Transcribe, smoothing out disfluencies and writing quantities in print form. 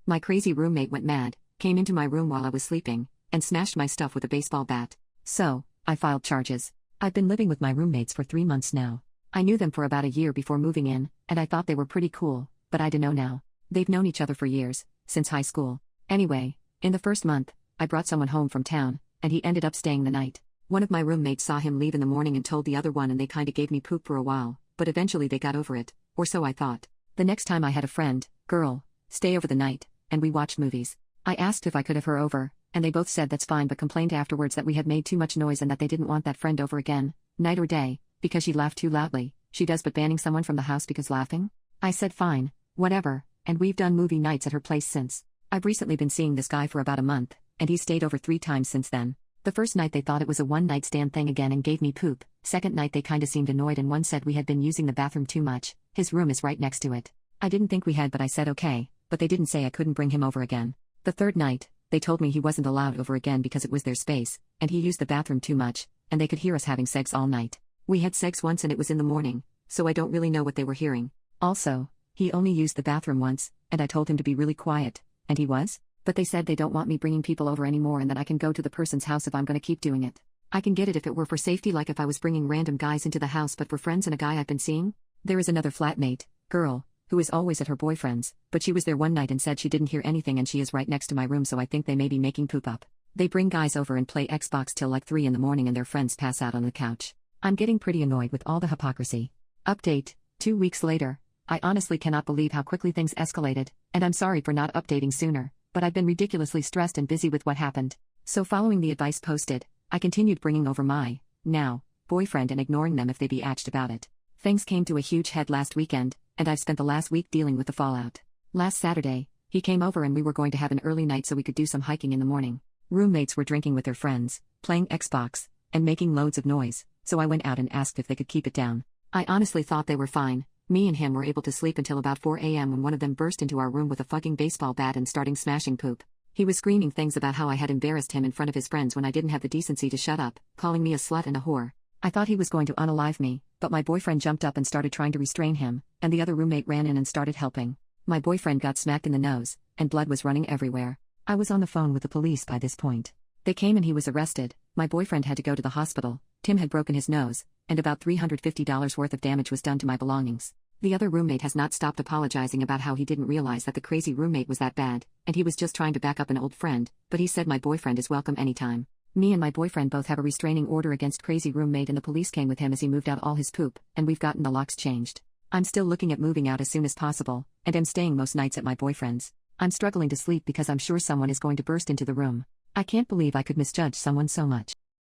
My crazy roommate went mad, came into my room while I was sleeping, and smashed my stuff with a baseball bat. So, I filed charges. I've been living with my roommates for 3 months now. I knew them for about a year before moving in, and I thought they were pretty cool, but I dunno now. They've known each other for years, since high school. Anyway, in the first month, I brought someone home from town, and he ended up staying the night. One of my roommates saw him leave in the morning and told the other one, and they kinda gave me poop for a while, but eventually they got over it, or so I thought. The next time I had a friend, girl, stay over the night, and we watched movies. I asked if I could have her over, and they both said that's fine, but complained afterwards that we had made too much noise and that they didn't want that friend over again, night or day, because she laughed too loudly. She does, but banning someone from the house because laughing? I said fine, whatever, and we've done movie nights at her place since. I've recently been seeing this guy for about a month, and he's stayed over 3 times since then. The first night they thought it was a one-night stand thing again and gave me poop. Second night they kinda seemed annoyed and one said we had been using the bathroom too much. His room is right next to it. I didn't think we had, but I said okay, but they didn't say I couldn't bring him over again. The third night, they told me he wasn't allowed over again because it was their space, and he used the bathroom too much, and they could hear us having sex all night. We had sex once and it was in the morning, so I don't really know what they were hearing. Also, he only used the bathroom once, and I told him to be really quiet, and he was? But they said they don't want me bringing people over anymore and that I can go to the person's house if I'm gonna keep doing it. I can get it if it were for safety, like if I was bringing random guys into the house, but for friends and a guy I've been seeing? There is another flatmate, girl, who is always at her boyfriend's, but she was there one night and said she didn't hear anything, and she is right next to my room, so I think they may be making poop up. They bring guys over and play Xbox till like 3 in the morning and their friends pass out on the couch. I'm getting pretty annoyed with all the hypocrisy. Update, 2 weeks later. I honestly cannot believe how quickly things escalated, and I'm sorry for not updating sooner, but I've been ridiculously stressed and busy with what happened. So following the advice posted, I continued bringing over my, now, boyfriend and ignoring them if they be atched about it. Things came to a huge head last weekend, and I've spent the last week dealing with the fallout. Last Saturday, he came over and we were going to have an early night so we could do some hiking in the morning. Roommates were drinking with their friends, playing Xbox, and making loads of noise, so I went out and asked if they could keep it down. I honestly thought they were fine. Me and him were able to sleep until about 4 a.m. when one of them burst into our room with a fucking baseball bat and starting smashing poop. He was screaming things about how I had embarrassed him in front of his friends when I didn't have the decency to shut up, calling me a slut and a whore. I thought he was going to unalive me, but my boyfriend jumped up and started trying to restrain him, and the other roommate ran in and started helping. My boyfriend got smacked in the nose, and blood was running everywhere. I was on the phone with the police by this point. They came and he was arrested. My boyfriend had to go to the hospital. Tim had broken his nose, and about $350 worth of damage was done to my belongings. The other roommate has not stopped apologizing about how he didn't realize that the crazy roommate was that bad, and he was just trying to back up an old friend, but he said my boyfriend is welcome anytime. Me and my boyfriend both have a restraining order against crazy roommate, and the police came with him as he moved out all his poop, and we've gotten the locks changed. I'm still looking at moving out as soon as possible, and am staying most nights at my boyfriend's. I'm struggling to sleep because I'm sure someone is going to burst into the room. I can't believe I could misjudge someone so much.